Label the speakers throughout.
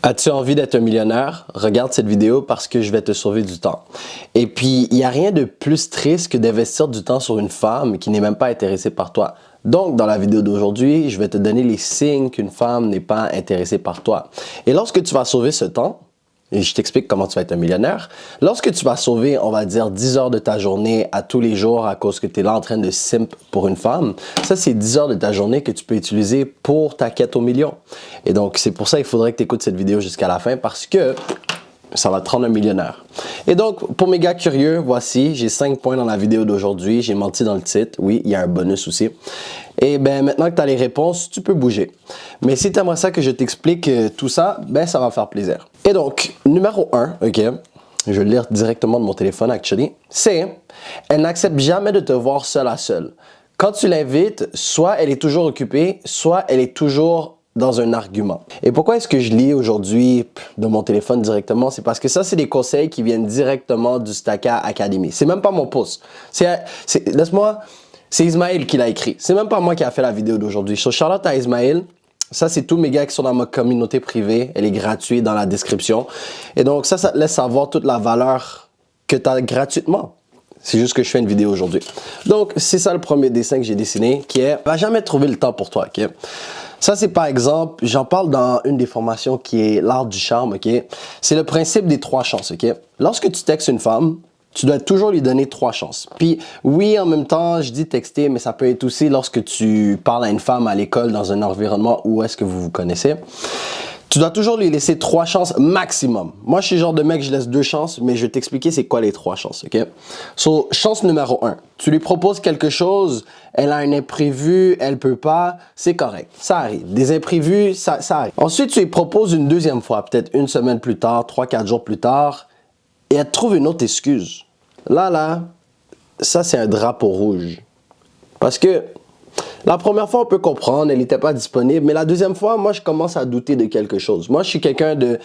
Speaker 1: As-tu envie d'être un millionnaire? Regarde cette vidéo parce que je vais te sauver du temps. Et puis, il n'y a rien de plus triste que d'investir du temps sur une femme qui n'est même pas intéressée par toi. Donc, dans la vidéo d'aujourd'hui, je vais te donner les signes qu'une femme n'est pas intéressée par toi. Et lorsque tu vas sauver ce temps, et je t'explique comment tu vas être un millionnaire. Lorsque tu vas sauver, on va dire, 10 heures de ta journée à tous les jours à cause que tu es là en train de simp pour une femme, ça, c'est 10 heures de ta journée que tu peux utiliser pour ta quête au million. Et donc, c'est pour ça qu'il faudrait que tu écoutes cette vidéo jusqu'à la fin parce que ça va te rendre un millionnaire. Et donc, pour mes gars curieux, voici, j'ai 5 points dans la vidéo d'aujourd'hui. J'ai menti dans le titre. Oui, il y a un bonus aussi. Et ben maintenant que tu as les réponses, tu peux bouger. Mais si tu aimerais ça que je t'explique tout ça, ben ça va me faire plaisir. Et donc, numéro 1, ok, je vais le lire directement de mon téléphone, actually, c'est « Elle n'accepte jamais de te voir seul à seul. Quand tu l'invites, soit elle est toujours occupée, soit elle est toujours dans un argument. » Et pourquoi est-ce que je lis aujourd'hui de mon téléphone directement? C'est parce que ça, c'est des conseils qui viennent directement du Stacka Academy. C'est même pas mon post. Laisse-moi... C'est Ismaël qui l'a écrit. C'est même pas moi qui a fait la vidéo d'aujourd'hui. So, shout out à Ismaël. Ça, c'est tous mes gars qui sont dans ma communauté privée. Elle est gratuite dans la description. Et donc, ça te laisse savoir toute la valeur que tu as gratuitement. C'est juste que je fais une vidéo aujourd'hui. Donc, c'est ça le premier dessin que j'ai dessiné qui est « Va jamais trouver le temps pour toi, ok? » Ça, c'est par exemple, j'en parle dans une des formations qui est l'art du charme, ok? C'est le principe des 3 chances, ok? Lorsque tu textes une femme, tu dois toujours lui donner 3 chances. Puis oui, en même temps, je dis texter, mais ça peut être aussi lorsque tu parles à une femme à l'école dans un environnement où est-ce que vous vous connaissez. Tu dois toujours lui laisser 3 chances maximum. Moi, je suis le genre de mec, je laisse 2 chances, mais je vais t'expliquer c'est quoi les 3 chances, ok? So, chance numéro 1. Tu lui proposes quelque chose, elle a un imprévu, elle peut pas, c'est correct. Ça arrive. Des imprévus, ça arrive. Ensuite, tu lui proposes une deuxième fois, peut-être une semaine plus tard, 3-4 jours plus tard, et elle te trouve une autre excuse. Là, ça c'est un drapeau rouge. Parce que la première fois, on peut comprendre, elle n'était pas disponible. Mais la deuxième fois, moi, je commence à douter de quelque chose. Moi, je suis quelqu'un de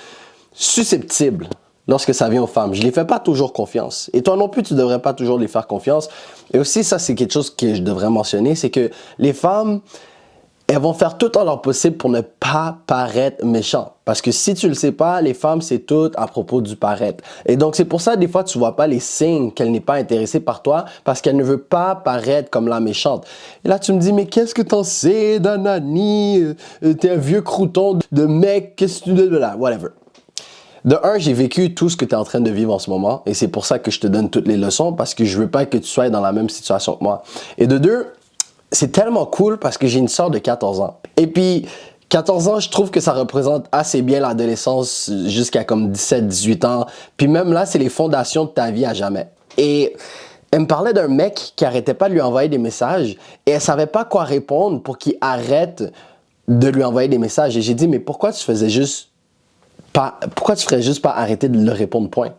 Speaker 1: susceptible lorsque ça vient aux femmes. Je ne les fais pas toujours confiance. Et toi non plus, tu ne devrais pas toujours les faire confiance. Et aussi, ça, c'est quelque chose que je devrais mentionner, c'est que les femmes, elles vont faire tout en leur possible pour ne pas paraître méchantes. Parce que si tu le sais pas, les femmes, c'est tout à propos du paraître. Et donc, c'est pour ça, des fois, tu vois pas les signes qu'elle n'est pas intéressée par toi parce qu'elle ne veut pas paraître comme la méchante. Et là, tu me dis, mais qu'est-ce que t'en sais, Danani? T'es un vieux crouton de mec, qu'est-ce que tu dis de là? Whatever. De un, j'ai vécu tout ce que tu es en train de vivre en ce moment. Et c'est pour ça que je te donne toutes les leçons parce que je veux pas que tu sois dans la même situation que moi. Et de deux, c'est tellement cool parce que j'ai une sœur de 14 ans. Et puis, 14 ans, je trouve que ça représente assez bien l'adolescence jusqu'à comme 17-18 ans. Puis même là, c'est les fondations de ta vie à jamais. Et elle me parlait d'un mec qui arrêtait pas de lui envoyer des messages et elle savait pas quoi répondre pour qu'il arrête de lui envoyer des messages. Et j'ai dit, mais pourquoi tu ferais juste pas arrêter de le répondre, point.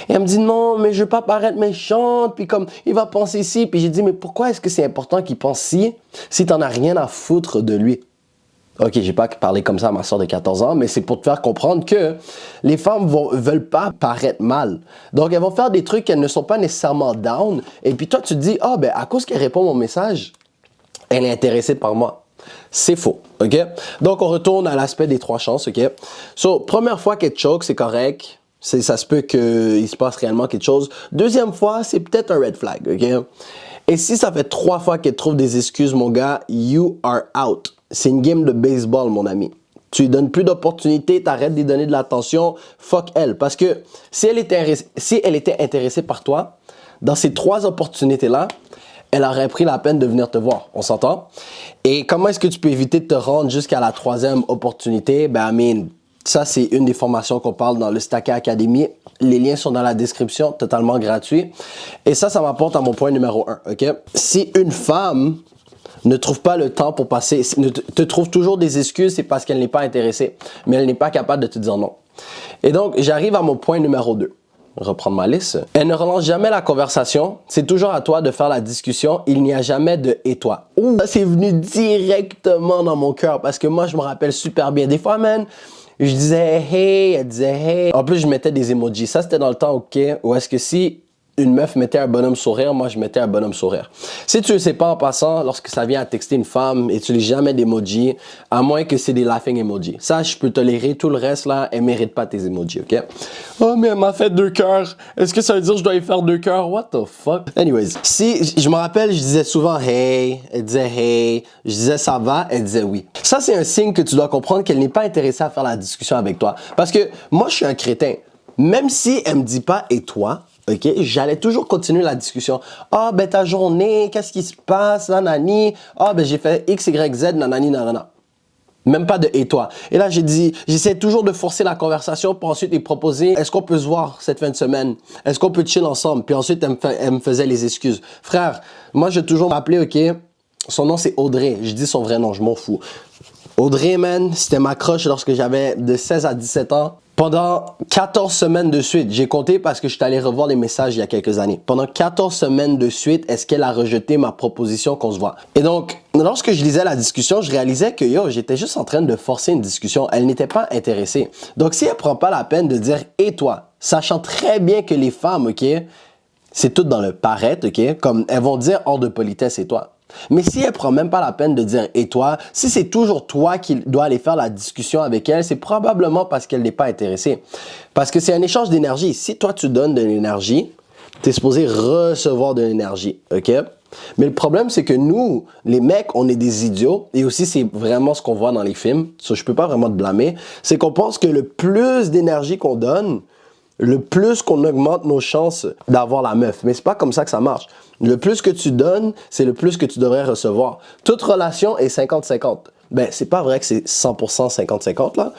Speaker 1: Et elle me dit non, mais je veux pas paraître méchante, puis comme il va penser ci, puis j'ai dit mais pourquoi est-ce que c'est important qu'il pense ci si t'en as rien à foutre de lui? Ok, j'ai pas parlé comme ça à ma soeur de 14 ans, mais c'est pour te faire comprendre que les femmes veulent pas paraître mal. Donc elles vont faire des trucs qu'elles ne sont pas nécessairement down, et puis toi tu te dis ah ben à cause qu'elle répond mon message, elle est intéressée par moi. C'est faux, ok? Donc, on retourne à l'aspect des 3 chances, ok? So, première fois qu'elle te choke, c'est correct. Ça se peut qu'il se passe réellement quelque chose. Deuxième fois, c'est peut-être un red flag, ok? Et si ça fait 3 fois qu'elle trouve des excuses, mon gars, you are out. C'est une game de baseball, mon ami. Tu lui donnes plus d'opportunités, t'arrêtes de lui donner de l'attention, fuck elle. Parce que si elle était intéressée par toi, dans ces 3 opportunités-là, elle aurait pris la peine de venir te voir. On s'entend? Et comment est-ce que tu peux éviter de te rendre jusqu'à la 3e opportunité? Ben, ça, c'est une des formations qu'on parle dans le Stacka Academy. Les liens sont dans la description, totalement gratuit. Et ça m'apporte à mon point numéro 1, ok? Si une femme ne trouve pas le temps pour passer, te trouve toujours des excuses, c'est parce qu'elle n'est pas intéressée, mais elle n'est pas capable de te dire non. Et donc, j'arrive à mon point numéro 2. Reprendre ma liste. Elle ne relance jamais la conversation. C'est toujours à toi de faire la discussion. Il n'y a jamais de « et toi ». Ouh, ça, c'est venu directement dans mon cœur parce que moi, je me rappelle super bien. Des fois, man, je disais « hey », elle disait « hey ». En plus, je mettais des emojis. Ça, c'était dans le temps, OK, où est-ce que si une meuf mettait un bonhomme sourire, moi je mettais un bonhomme sourire. Si tu ne sais pas en passant, lorsque ça vient à texter une femme, utilise jamais d'emoji, à moins que c'est des laughing emojis. Ça, je peux tolérer. Tout le reste, là, elle ne mérite pas tes emojis, ok? Oh, mais elle m'a fait 2 cœurs. Est-ce que ça veut dire que je dois y faire 2 cœurs? What the fuck? Anyways, si je me rappelle, je disais souvent hey, elle disait hey, je disais ça va, elle disait oui. Ça, c'est un signe que tu dois comprendre qu'elle n'est pas intéressée à faire la discussion avec toi. Parce que moi, je suis un crétin. Même si elle me dit pas et toi, ok, j'allais toujours continuer la discussion. Ah, ben ta journée, qu'est-ce qui se passe, nanani. Ah, ben j'ai fait X, Y, Z, nanani, nanana. Même pas de et toi. Et là, j'essaie toujours de forcer la conversation pour ensuite lui proposer, est-ce qu'on peut se voir cette fin de semaine? Est-ce qu'on peut chill ensemble? Puis ensuite, elle me faisait les excuses. Frère, moi, je vais toujours m'appeler, ok, son nom c'est Audrey. Je dis son vrai nom, je m'en fous. Audrey, man, c'était ma crush lorsque j'avais de 16 à 17 ans. Pendant 14 semaines de suite, j'ai compté parce que je suis allé revoir les messages il y a quelques années. Pendant 14 semaines de suite, est-ce qu'elle a rejeté ma proposition qu'on se voit? Et donc, lorsque je lisais la discussion, je réalisais que j'étais juste en train de forcer une discussion. Elle n'était pas intéressée. Donc, si elle prend pas la peine de dire « et toi », sachant très bien que les femmes, ok, c'est tout dans le paraître, ok, comme elles vont dire hors de politesse « et toi ». Mais si elle prend même pas la peine de dire « et toi », si c'est toujours toi qui dois aller faire la discussion avec elle, c'est probablement parce qu'elle n'est pas intéressée. Parce que c'est un échange d'énergie. Si toi, tu donnes de l'énergie, tu es supposé recevoir de l'énergie, ok? Mais le problème, c'est que nous, les mecs, on est des idiots. Et aussi, c'est vraiment ce qu'on voit dans les films. Ça, je peux pas vraiment te blâmer. C'est qu'on pense que le plus d'énergie qu'on donne, le plus qu'on augmente nos chances d'avoir la meuf. Mais c'est pas comme ça que ça marche. Le plus que tu donnes, c'est le plus que tu devrais recevoir. Toute relation est 50-50. Ben, c'est pas vrai que c'est 100% 50-50 là.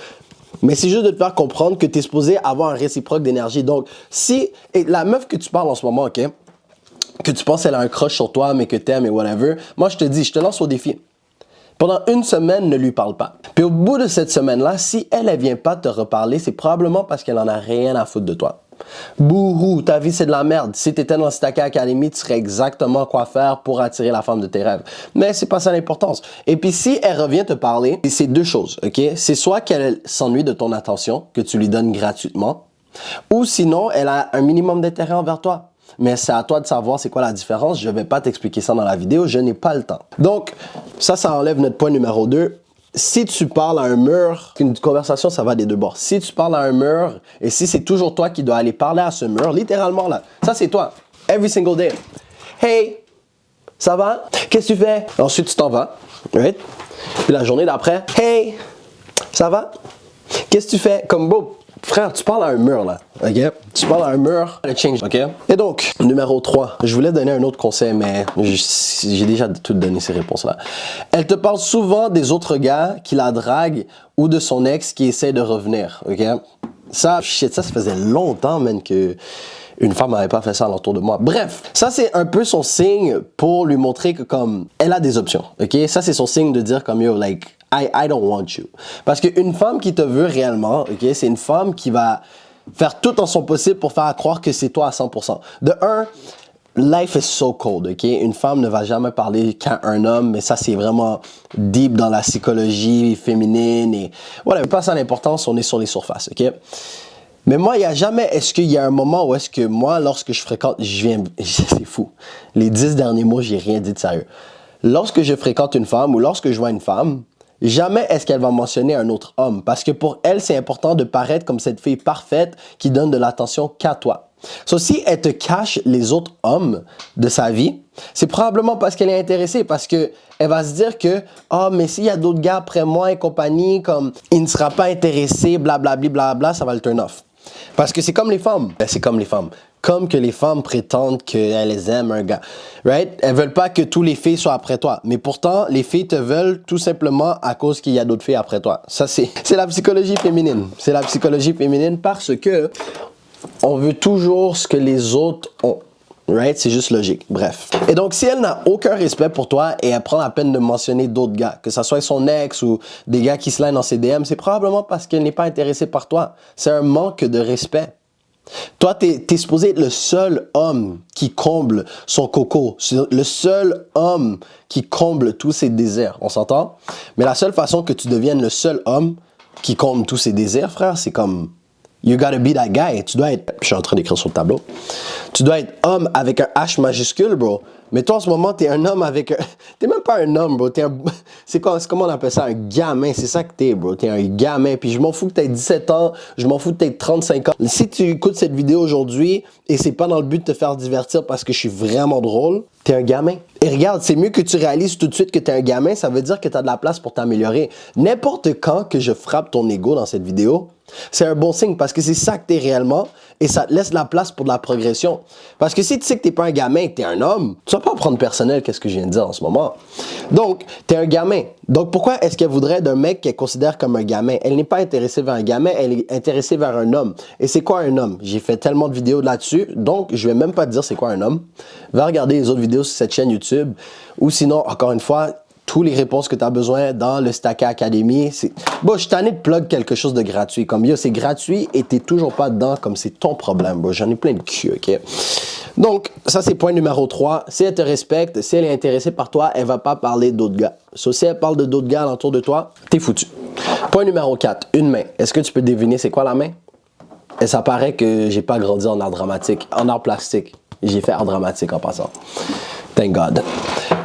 Speaker 1: Mais c'est juste de te faire comprendre que tu es supposé avoir un réciproque d'énergie. Donc, si la meuf que tu parles en ce moment, ok, que tu penses qu'elle a un crush sur toi, mais que t'aimes et whatever, moi je te dis, je te lance au défi. Pendant une semaine, ne lui parle pas. Puis au bout de cette semaine-là, si elle ne vient pas te reparler, c'est probablement parce qu'elle en a rien à foutre de toi. Bouhou, ta vie c'est de la merde. Si tu étais dans Staka Academy, tu saurais exactement quoi faire pour attirer la femme de tes rêves. Mais c'est pas ça l'importance. Et puis si elle revient te parler, c'est 2 choses, ok? C'est soit qu'elle s'ennuie de ton attention, que tu lui donnes gratuitement, ou sinon, elle a un minimum d'intérêt envers toi. Mais c'est à toi de savoir c'est quoi la différence. Je ne vais pas t'expliquer ça dans la vidéo, je n'ai pas le temps. Donc, ça enlève notre point numéro 2. Si tu parles à un mur, une conversation, ça va des 2 bords. Si tu parles à un mur, et si c'est toujours toi qui dois aller parler à ce mur, littéralement là, ça c'est toi. Every single day. Hey, ça va? Qu'est-ce que tu fais? Ensuite, tu t'en vas. Right? Puis la journée d'après, hey, ça va? Qu'est-ce que tu fais? Comme beau. Frère, tu parles à un mur, là, ok? Tu parles à un mur, le change, ok? Et donc, numéro 3, je voulais donner un autre conseil, mais j'ai déjà tout donné ces réponses-là. Elle te parle souvent des autres gars qui la draguent ou de son ex qui essaie de revenir, ok? Ça faisait longtemps, man, que une femme n'avait pas fait ça alentour de moi. Bref, ça, c'est un peu son signe pour lui montrer que, comme, elle a des options, ok? Ça, c'est son signe de dire comme, yo, like, I don't want you. Parce qu'une femme qui te veut réellement, ok, c'est une femme qui va faire tout en son possible pour faire croire que c'est toi à 100%. De un, life is so cold, ok? Une femme ne va jamais parler qu'à un homme, mais ça, c'est vraiment deep dans la psychologie féminine et voilà, pas ça l'importance, on est sur les surfaces, ok? Mais moi, il n'y a jamais, est-ce qu'il y a un moment où est-ce que moi, lorsque je fréquente, c'est fou. Les 10 derniers mois, j'ai rien dit de sérieux. Lorsque je fréquente une femme ou lorsque je vois une femme, jamais est-ce qu'elle va mentionner un autre homme. Parce que pour elle, c'est important de paraître comme cette fille parfaite qui donne de l'attention qu'à toi. So, si elle te cache les autres hommes de sa vie, c'est probablement parce qu'elle est intéressée. Parce que elle va se dire que, oh, mais s'il y a d'autres gars après moi et compagnie, comme, il ne sera pas intéressé, blablabla, blablabla, ça va le turn off. Parce que c'est comme les femmes. C'est comme les femmes. Comme que les femmes prétendent qu'elles aiment un gars. Right? Elles veulent pas que tous les filles soient après toi. Mais pourtant, les filles te veulent tout simplement à cause qu'il y a d'autres filles après toi. Ça, c'est la psychologie féminine. C'est la psychologie féminine parce que on veut toujours ce que les autres ont. Right? C'est juste logique. Bref. Et donc, si elle n'a aucun respect pour toi et elle prend la peine de mentionner d'autres gars, que ce soit son ex ou des gars qui se laissent dans ses DM, c'est probablement parce qu'elle n'est pas intéressée par toi. C'est un manque de respect. Toi, t'es supposé être le seul homme qui comble son coco, le seul homme qui comble tous ses désirs. On s'entend? Mais la seule façon que tu deviennes le seul homme qui comble tous ses désirs, frère, c'est comme you gotta be that guy. Tu dois être. Je suis en train d'écrire sur le tableau. Tu dois être homme avec un H majuscule, bro. Mais toi, en ce moment, t'es un homme avec un... T'es même pas un homme, bro. T'es un... C'est comment on appelle ça? Un gamin. C'est ça que t'es, bro. T'es un gamin. Puis je m'en fous que t'aies 17 ans. Je m'en fous que t'aies 35 ans. Si tu écoutes cette vidéo aujourd'hui et c'est pas dans le but de te faire divertir parce que je suis vraiment drôle, t'es un gamin. Et regarde, c'est mieux que tu réalises tout de suite que t'es un gamin. Ça veut dire que t'as de la place pour t'améliorer. N'importe quand que je frappe ton ego dans cette vidéo, c'est un bon signe parce que c'est ça que t'es réellement et ça te laisse la place pour de la progression. Parce que si tu sais que t'es pas un gamin et que t'es un homme, tu vas pas prendre personnel qu'est-ce que je viens de dire en ce moment. Donc, t'es un gamin. Donc, pourquoi est-ce qu'elle voudrait d'un mec qu'elle considère comme un gamin? Elle n'est pas intéressée vers un gamin, elle est intéressée vers un homme. Et c'est quoi un homme? J'ai fait tellement de vidéos là-dessus, donc je vais même pas te dire c'est quoi un homme. Va regarder les autres vidéos sur cette chaîne YouTube ou sinon, encore une fois, toutes les réponses que tu as besoin dans le Stacka Academy. Bon, je suis tanné de plug quelque chose de gratuit. Comme yo, c'est gratuit et t'es toujours pas dedans, comme c'est ton problème. Bon, j'en ai plein de cul, ok? Donc, ça, c'est point numéro 3. Si elle te respecte, si elle est intéressée par toi, elle va pas parler d'autres gars. So, si elle parle de d'autres gars autour de toi, t'es foutu. Point numéro 4, une main. Est-ce que tu peux deviner c'est quoi la main? Et ça paraît que j'ai pas grandi en art dramatique, en art plastique. J'ai fait art dramatique en passant. Thank God.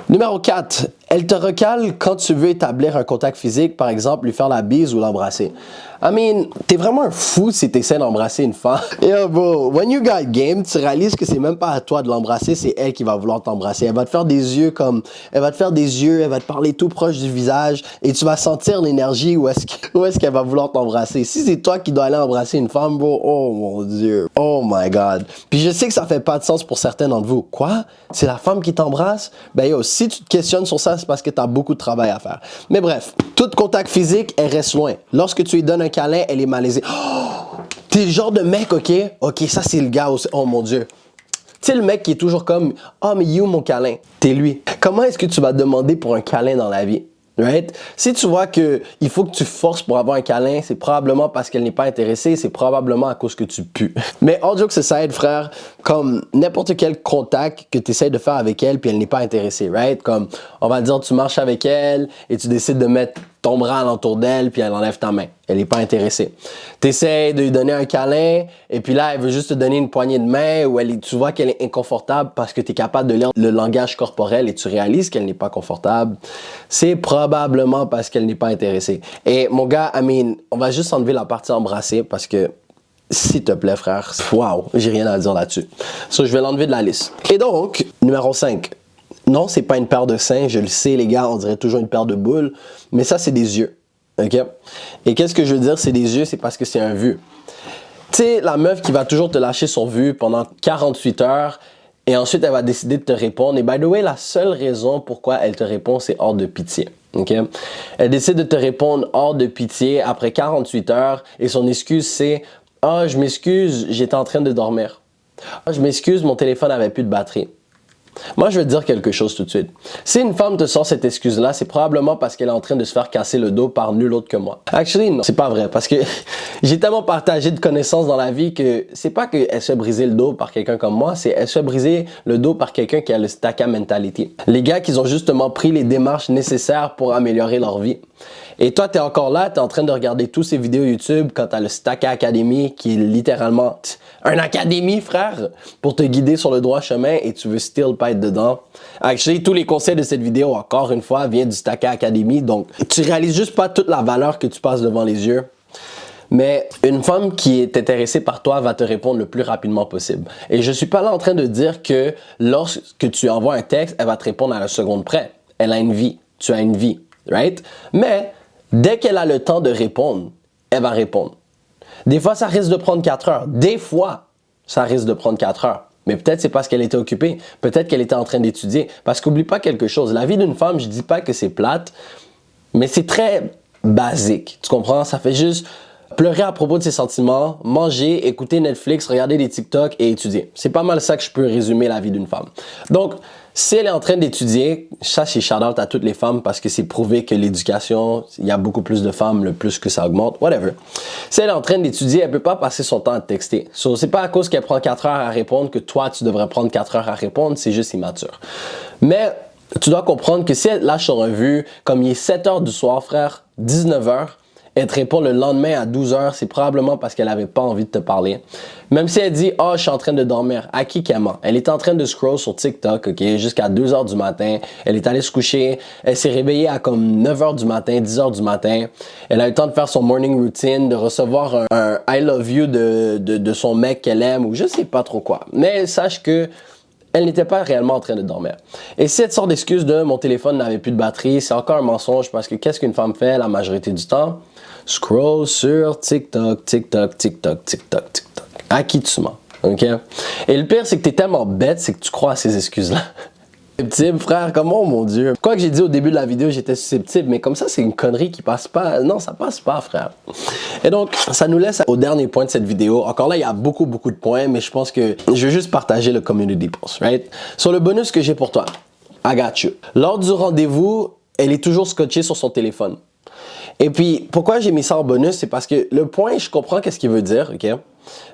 Speaker 1: Numéro 4, elle te recale quand tu veux établir un contact physique, par exemple, lui faire la bise ou l'embrasser. I mean, t'es vraiment un fou si t'essaies d'embrasser une femme. Yo, bro, when you got game, tu réalises que c'est même pas à toi de l'embrasser, c'est elle qui va vouloir t'embrasser. Elle va te faire des yeux comme... Elle va te faire des yeux, elle va te parler tout proche du visage et tu vas sentir l'énergie où est-ce qu'elle va vouloir t'embrasser. Si c'est toi qui dois aller embrasser une femme, bro, oh mon Dieu, oh my God. Puis je sais que ça fait pas de sens pour certains d'entre vous. Quoi? C'est la femme qui t'embrasse? Ben yo, si tu te questionnes sur ça, c'est parce que t'as beaucoup de travail à faire. Mais bref, tout contact physique, elle reste loin. Lorsque tu lui donnes un câlin, elle est malaisée. Oh, t'es le genre de mec, ok? Ok, ça c'est le gars aussi. Oh mon Dieu. Tu sais, le mec qui est toujours comme, oh mais you mon câlin. T'es lui. Comment est-ce que tu vas demander pour un câlin dans la vie? Right? Si tu vois qu'il faut que tu forces pour avoir un câlin, c'est probablement parce qu'elle n'est pas intéressée, c'est probablement à cause que tu pues. Mais all jokes aside, frère, comme n'importe quel contact que tu essaies de faire avec elle puis elle n'est pas intéressée, right? Comme, on va dire, tu marches avec elle et tu décides de mettre ton bras alentour d'elle puis elle enlève ta main. Elle n'est pas intéressée. Tu essaies de lui donner un câlin et puis là, elle veut juste te donner une poignée de main ou tu vois qu'elle est inconfortable parce que tu es capable de lire le langage corporel et tu réalises qu'elle n'est pas confortable. C'est probablement parce qu'elle n'est pas intéressée. Et mon gars, I mean, on va juste enlever la partie embrasser parce que s'il te plaît, frère, waouh, j'ai rien à dire là-dessus. So, je vais l'enlever de la liste. Et donc, numéro 5. Non, c'est pas une paire de seins, je le sais, les gars, on dirait toujours une paire de boules, mais ça, c'est des yeux. OK? Et qu'est-ce que je veux dire, c'est des yeux, c'est parce que c'est un vu. Tu sais, la meuf qui va toujours te lâcher son vu pendant 48 heures et ensuite, elle va décider de te répondre. Et by the way, la seule raison pourquoi elle te répond, c'est hors de pitié. OK? Elle décide de te répondre hors de pitié après 48 heures et son excuse, c'est « Ah, je m'excuse, j'étais en train de dormir. Ah, je m'excuse, mon téléphone n'avait plus de batterie. » Moi, je vais te dire quelque chose tout de suite. Si une femme te sort cette excuse-là, c'est probablement parce qu'elle est en train de se faire casser le dos par nul autre que moi. Actually, non, c'est pas vrai parce que j'ai tellement partagé de connaissances dans la vie que c'est pas qu'elle se fait briser le dos par quelqu'un comme moi, c'est elle se fait briser le dos par quelqu'un qui a le Stacka mentality. Les gars qui ont justement pris les démarches nécessaires pour améliorer leur vie. Et toi, tu es encore là, tu es en train de regarder tous ces vidéos YouTube quand tu as le Stacka Academy qui est littéralement un académie, frère, pour te guider sur le droit chemin et tu veux still pas être dedans. Actually, tous les conseils de cette vidéo, encore une fois, viennent du Stacka Academy. Donc, tu réalises juste pas toute la valeur que tu passes devant les yeux. Mais une femme qui est intéressée par toi va te répondre le plus rapidement possible. Et je suis pas là en train de dire que lorsque tu envoies un texte, elle va te répondre à la seconde près. Elle a une vie. Tu as une vie. Right? Mais dès qu'elle a le temps de répondre, elle va répondre. Des fois, ça risque de prendre 4 heures. Des fois, ça risque de prendre 4 heures. Mais peut-être c'est parce qu'elle était occupée. Peut-être qu'elle était en train d'étudier. Parce qu'oublie pas quelque chose. La vie d'une femme, je dis pas que c'est plate, mais c'est très basique. Tu comprends? Ça fait juste pleurer à propos de ses sentiments, manger, écouter Netflix, regarder des TikTok et étudier. C'est pas mal ça que je peux résumer la vie d'une femme. Donc, si elle est en train d'étudier, ça c'est shout-out à toutes les femmes parce que c'est prouvé que l'éducation, il y a beaucoup plus de femmes, le plus que ça augmente, whatever. Si elle est en train d'étudier, elle peut pas passer son temps à texter. So, c'est pas à cause qu'elle prend 4 heures à répondre que toi tu devrais prendre 4 heures à répondre, c'est juste immature. Mais tu dois comprendre que si elle lâche sur un vu, comme il est 7 heures du soir, frère, 19 heures, elle te répond le lendemain à 12 heures, c'est probablement parce qu'elle n'avait pas envie de te parler. Même si elle dit « Ah, je suis en train de dormir », à qui qu'elle ment? Elle était en train de scroll sur TikTok, ok, jusqu'à 2 heures du matin. Elle est allée se coucher. Elle s'est réveillée à comme 9 heures du matin, 10 heures du matin. Elle a eu le temps de faire son morning routine, de recevoir un I love you de son mec qu'elle aime ou je sais pas trop quoi. Mais sache que elle n'était pas réellement en train de dormir. Et cette sorte d'excuse de « mon téléphone n'avait plus de batterie », c'est encore un mensonge parce que qu'est-ce qu'une femme fait la majorité du temps? Scroll sur TikTok, TikTok, TikTok, TikTok, TikTok. À qui tu mens, ok? Et le pire, c'est que tu es tellement bête, c'est que tu crois à ces excuses-là. Susceptible, frère, comment, mon Dieu? Quoi que j'ai dit au début de la vidéo, j'étais susceptible, mais comme ça, c'est une connerie qui passe pas. Non, ça passe pas, frère. Et donc, ça nous laisse au dernier point de cette vidéo. Encore là, il y a beaucoup de points, mais je pense que je vais juste partager le community post, right? Sur le bonus que j'ai pour toi, I got you. Lors du rendez-vous, elle est toujours scotchée sur son téléphone. Et puis, pourquoi j'ai mis ça en bonus? C'est parce que le point, je comprends qu'est-ce qu'il veut dire, ok?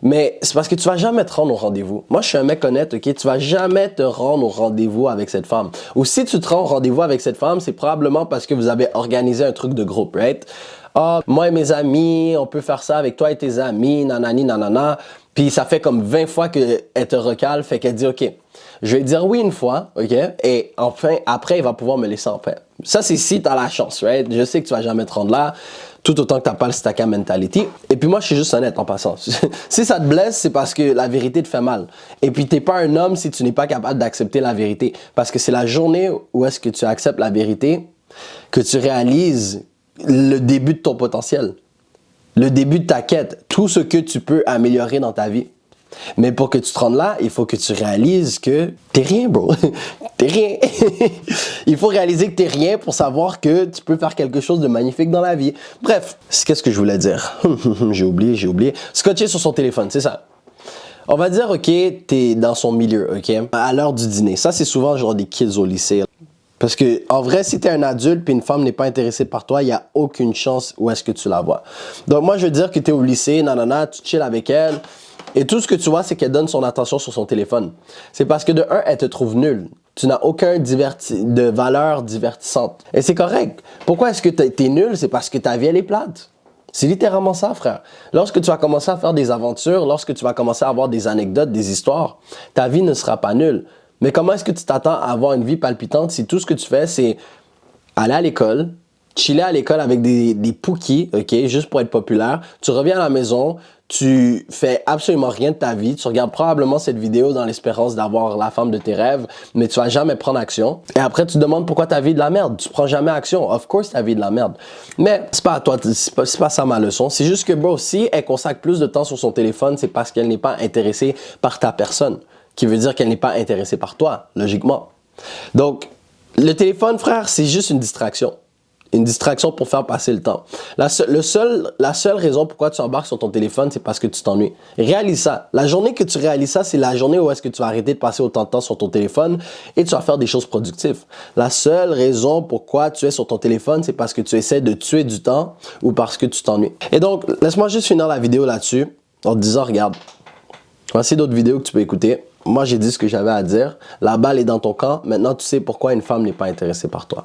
Speaker 1: Mais c'est parce que tu vas jamais te rendre au rendez-vous. Moi, je suis un mec honnête, ok? Tu vas jamais te rendre au rendez-vous avec cette femme. Ou si tu te rends au rendez-vous avec cette femme, c'est probablement parce que vous avez organisé un truc de groupe, right? Ah, moi et mes amis, on peut faire ça avec toi et tes amis, nanani, nanana. Puis ça fait comme 20 fois qu'elle te recale, fait qu'elle dit, ok, je vais dire oui une fois, ok? Et enfin, après, il va pouvoir me laisser en paix. Ça, c'est si tu as la chance, right? Je sais que tu vas jamais te rendre là, tout autant que tu n'as pas le stacka mentality. Et puis moi, je suis juste honnête en passant. Si ça te blesse, c'est parce que la vérité te fait mal. Et puis, tu n'es pas un homme si tu n'es pas capable d'accepter la vérité. Parce que c'est la journée où est-ce que tu acceptes la vérité que tu réalises le début de ton potentiel. Le début de ta quête. Tout ce que tu peux améliorer dans ta vie. Mais pour que tu te rendes là, il faut que tu réalises que t'es rien, bro. T'es rien. Il faut réaliser que t'es rien pour savoir que tu peux faire quelque chose de magnifique dans la vie. Bref, qu'est-ce que je voulais dire? J'ai oublié. Scotché sur son téléphone, c'est ça. On va dire, ok, t'es dans son milieu, ok, à l'heure du dîner. Ça, c'est souvent genre des kids au lycée. Parce que, en vrai, si t'es un adulte puis une femme n'est pas intéressée par toi, il n'y a aucune chance où est-ce que tu la vois. Donc, moi, je veux dire que t'es au lycée, nanana, tu chill avec elle. Et tout ce que tu vois, c'est qu'elle donne son attention sur son téléphone. C'est parce que de un, elle te trouve nul. Tu n'as aucun de valeur divertissante. Et c'est correct. Pourquoi est-ce que t'es nul? C'est parce que ta vie, elle est plate. C'est littéralement ça, frère. Lorsque tu vas commencer à faire des aventures, lorsque tu vas commencer à avoir des anecdotes, des histoires, ta vie ne sera pas nulle. Mais comment est-ce que tu t'attends à avoir une vie palpitante si tout ce que tu fais, c'est aller à l'école, chiller à l'école avec des pookies, ok, juste pour être populaire. Tu reviens à la maison, tu fais absolument rien de ta vie. Tu regardes probablement cette vidéo dans l'espérance d'avoir la femme de tes rêves, mais tu vas jamais prendre action. Et après, tu te demandes pourquoi ta vie est de la merde. Tu prends jamais action. Of course, ta vie est de la merde. Mais c'est pas à toi, c'est pas ça ma leçon. C'est juste que, bro, si elle consacre plus de temps sur son téléphone, c'est parce qu'elle n'est pas intéressée par ta personne. Qui veut dire qu'elle n'est pas intéressée par toi, logiquement. Donc, le téléphone, frère, c'est juste une distraction. Une distraction pour faire passer le temps. La seule raison pourquoi tu embarques sur ton téléphone, c'est parce que tu t'ennuies. Réalise ça. La journée que tu réalises ça, c'est la journée où est-ce que tu vas arrêter de passer autant de temps sur ton téléphone et tu vas faire des choses productives. La seule raison pourquoi tu es sur ton téléphone, c'est parce que tu essaies de tuer du temps ou parce que tu t'ennuies. Et donc, laisse-moi juste finir la vidéo là-dessus en te disant, regarde, voici d'autres vidéos que tu peux écouter. Moi, j'ai dit ce que j'avais à dire. La balle est dans ton camp. Maintenant, tu sais pourquoi une femme n'est pas intéressée par toi.